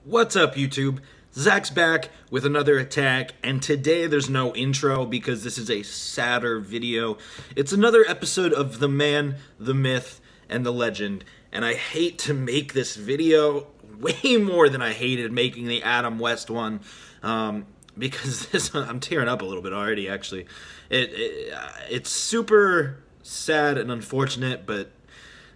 What's up, YouTube? Zach's back with another attack, and today there's no intro because this is a sadder video. It's another episode of The Man, the Myth, and the Legend, and I hate to make this video way more than I hated making the Adam West one, because this, I'm tearing up a little bit already, actually. It's super sad and unfortunate, but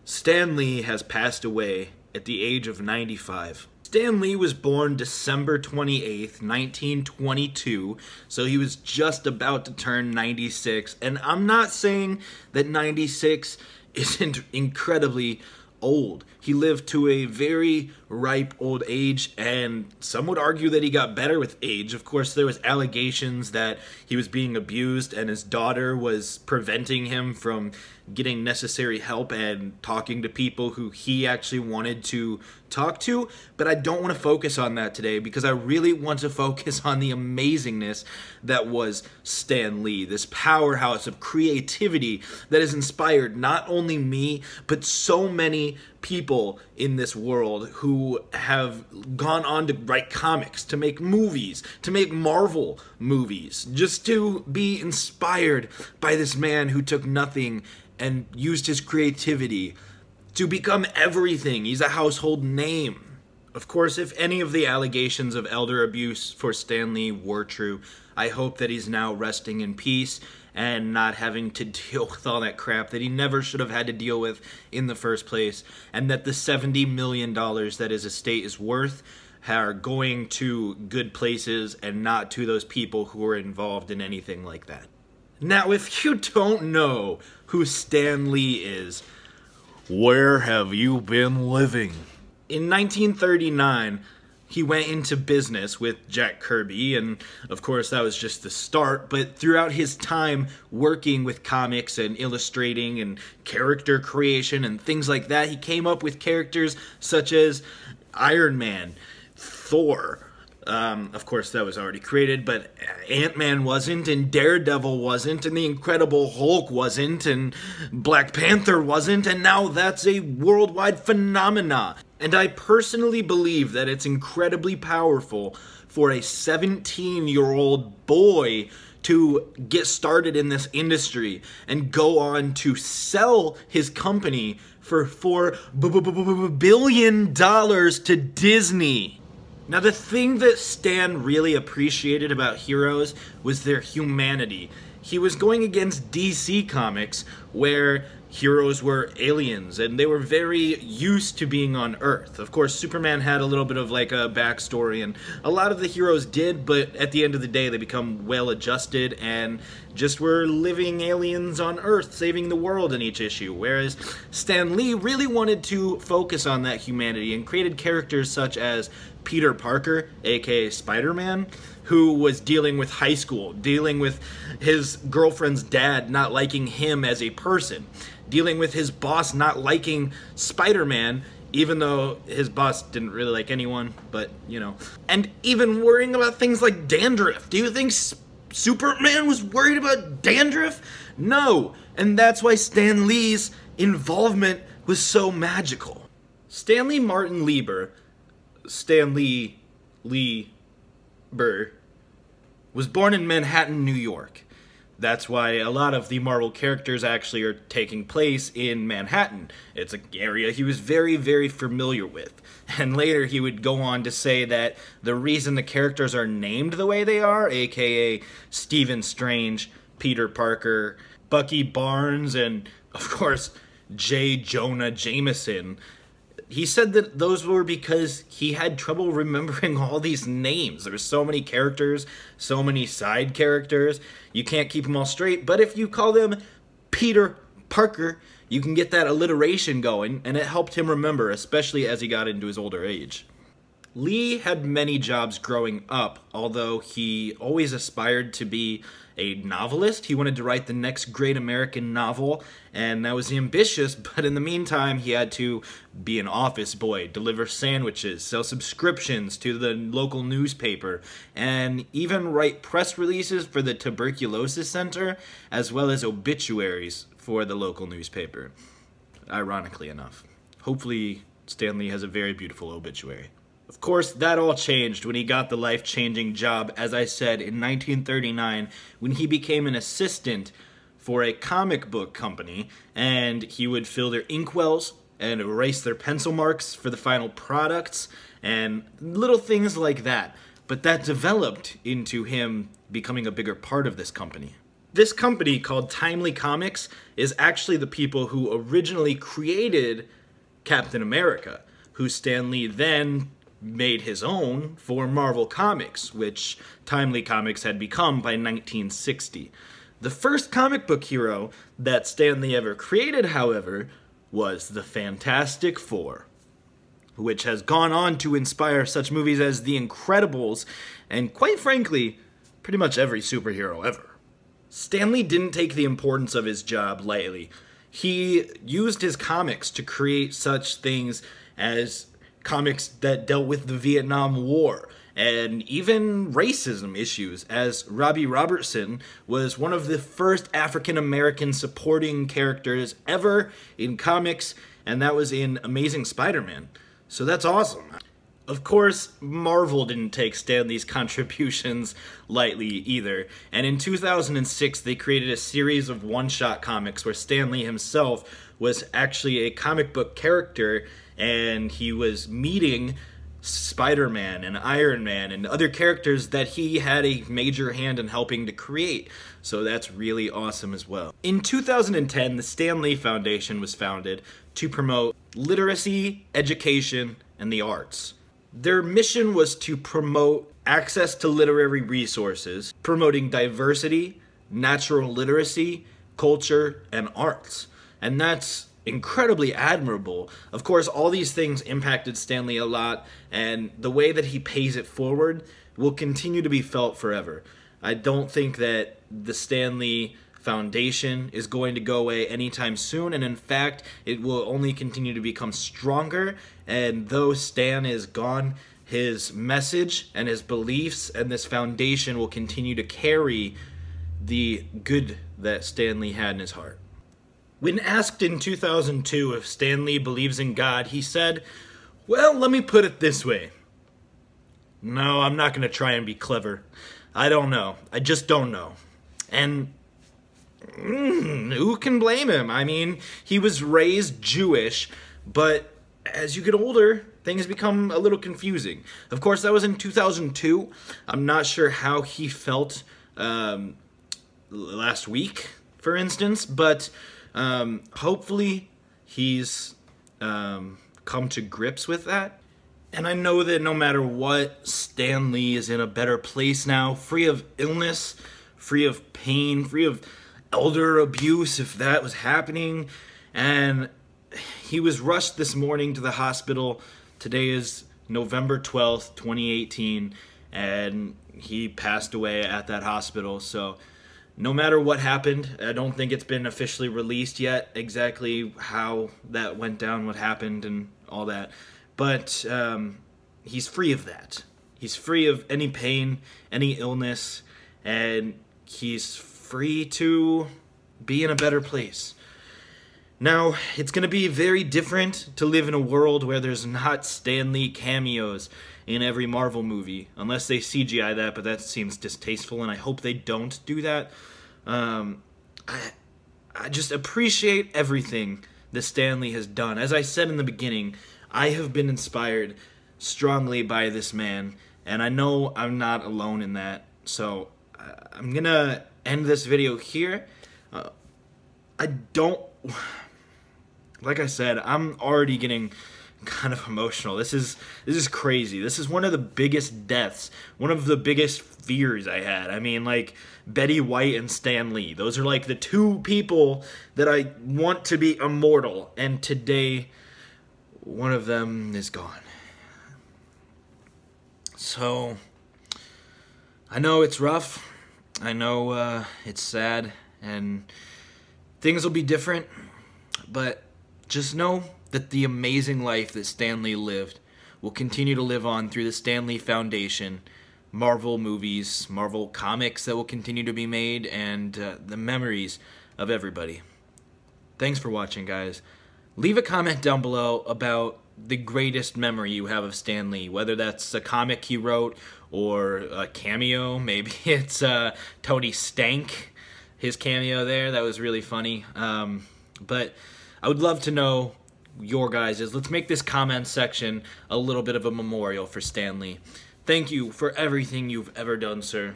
Stanley has passed away at the age of 95. Stanley was born December 28th, 1922, so he was just about to turn 96, and I'm not saying that 96 isn't incredibly old. He lived to a very ripe old age, and some would argue that he got better with age. Of course, there was allegations that he was being abused and his daughter was preventing him from getting necessary help and talking to people who he actually wanted to talk to, but I don't want to focus on that today because I really want to focus on the amazingness that was Stan Lee, this powerhouse of creativity that has inspired not only me, but so many people in this world who have gone on to write comics, to make movies, to make Marvel movies, just to be inspired by this man who took nothing and used his creativity to become everything. He's a household name. Of course, if any of the allegations of elder abuse for Stan Lee were true, I hope that he's now resting in peace and not having to deal with all that crap that he never should have had to deal with in the first place, and that the $70 million that his estate is worth are going to good places and not to those people who are involved in anything like that. Now, if you don't know who Stan Lee is, where have you been living? In 1939, he went into business with Jack Kirby, and of course that was just the start, but throughout his time working with comics and illustrating and character creation and things like that, he came up with characters such as Iron Man, Thor. Of course, that was already created, but Ant-Man wasn't, and Daredevil wasn't, and the Incredible Hulk wasn't, and Black Panther wasn't, and now that's a worldwide phenomena. And I personally believe that it's incredibly powerful for a 17-year-old boy to get started in this industry and go on to sell his company for $4 billion to Disney. Now, the thing that Stan really appreciated about heroes was their humanity. He was going against DC Comics, where heroes were aliens, and they were very used to being on Earth. Of course, Superman had a little bit of like a backstory, and a lot of the heroes did, but at the end of the day, they become well-adjusted and just were living aliens on Earth, saving the world in each issue. Whereas Stan Lee really wanted to focus on that humanity and created characters such as Peter Parker, aka Spider-Man, who was dealing with high school, dealing with his girlfriend's dad not liking him as a person, dealing with his boss not liking Spider-Man, even though his boss didn't really like anyone, but, you know. And even worrying about things like dandruff. Do you think Superman was worried about dandruff? No, and that's why Stan Lee's involvement was so magical. Stanley Martin Lebert, Stanley Lebert, was born in Manhattan, New York. That's why a lot of the Marvel characters actually are taking place in Manhattan. It's an area he was very, very familiar with. And later he would go on to say that the reason the characters are named the way they are, aka Stephen Strange, Peter Parker, Bucky Barnes, and of course J. Jonah Jameson, he said that those were because he had trouble remembering all these names. There were so many characters, so many side characters, you can't keep them all straight, but if you call them Peter Parker, you can get that alliteration going, and it helped him remember, especially as he got into his older age. Lee had many jobs growing up, although he always aspired to be a novelist. He wanted to write the next great American novel, and that was ambitious, but in the meantime, he had to be an office boy, deliver sandwiches, sell subscriptions to the local newspaper, and even write press releases for the tuberculosis center, as well as obituaries for the local newspaper, ironically enough. Hopefully, Stanley has a very beautiful obituary. Of course, that all changed when he got the life-changing job, as I said, in 1939, when he became an assistant for a comic book company, and he would fill their inkwells and erase their pencil marks for the final products, and little things like that. But that developed into him becoming a bigger part of this company. This company, called Timely Comics, is actually the people who originally created Captain America, who Stanley then made his own for Marvel Comics, which Timely Comics had become by 1960. The first comic book hero that Stanley ever created, however, was the Fantastic Four, which has gone on to inspire such movies as The Incredibles and, quite frankly, pretty much every superhero ever. Stanley didn't take the importance of his job lightly. He used his comics to create such things as comics that dealt with the Vietnam War and even racism issues, as Robbie Robertson was one of the first African-American supporting characters ever in comics, and that was in Amazing Spider-Man. So that's awesome. Of course, Marvel didn't take Stanley's contributions lightly either, and in 2006 they created a series of one-shot comics where Stanley himself was actually a comic book character, and he was meeting Spider-Man and Iron Man and other characters that he had a major hand in helping to create. So that's really awesome as well. In 2010, the Stanley Foundation was founded to promote literacy, education, and the arts. Their mission was to promote access to literary resources, promoting diversity, natural literacy, culture, and arts. And that's incredibly admirable. Of course, all these things impacted Stanley a lot, and the way that he pays it forward will continue to be felt forever. I don't think that the Stanley Foundation is going to go away anytime soon, and in fact, it will only continue to become stronger, and though Stan is gone, his message and his beliefs and this foundation will continue to carry the good that Stanley had in his heart. When asked in 2002 if Stanley believes in God, he said, "Well, let me put it this way. No, I'm not going to try and be clever. I don't know. I just don't know." And who can blame him? I mean, he was raised Jewish, but as you get older, things become a little confusing. Of course, that was in 2002. I'm not sure how he felt last week, for instance, but hopefully he's come to grips with that. And I know that no matter what, Stanley is in a better place now, free of illness, free of pain, free of elder abuse, if that was happening. And he was rushed this morning to the hospital. Today is November 12th, 2018, and he passed away at that hospital. So no matter what happened, I don't think it's been officially released yet exactly how that went down, what happened, and all that. But he's free of that. He's free of any pain, any illness, and he's free to be in a better place. Now, it's going to be very different to live in a world where there's not Stanley cameos in every Marvel movie, unless they CGI that, but that seems distasteful, and I hope they don't do that. I just appreciate everything that Stanley has done. As I said in the beginning, I have been inspired strongly by this man, and I know I'm not alone in that, so I'm gonna end this video here. Like I said, I'm already getting kind of emotional. This is crazy. This is one of the biggest deaths, one of the biggest fears I had. I mean, like, Betty White and Stan Lee. Those are like the two people that I want to be immortal, and today one of them is gone. So I know it's rough. I know it's sad, and things will be different, but just know that the amazing life that Stanley lived will continue to live on through the Stanley Foundation, Marvel movies, Marvel comics that will continue to be made, and the memories of everybody. Thanks for watching, guys. Leave a comment down below about the greatest memory you have of Stanley, whether that's a comic he wrote or a cameo. Maybe it's Tony Stank, his cameo there. That was really funny. But I would love to know your guys's. Let's make this comment section a little bit of a memorial for Stanley. Thank you for everything you've ever done, sir.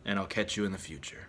And I'll catch you in the future.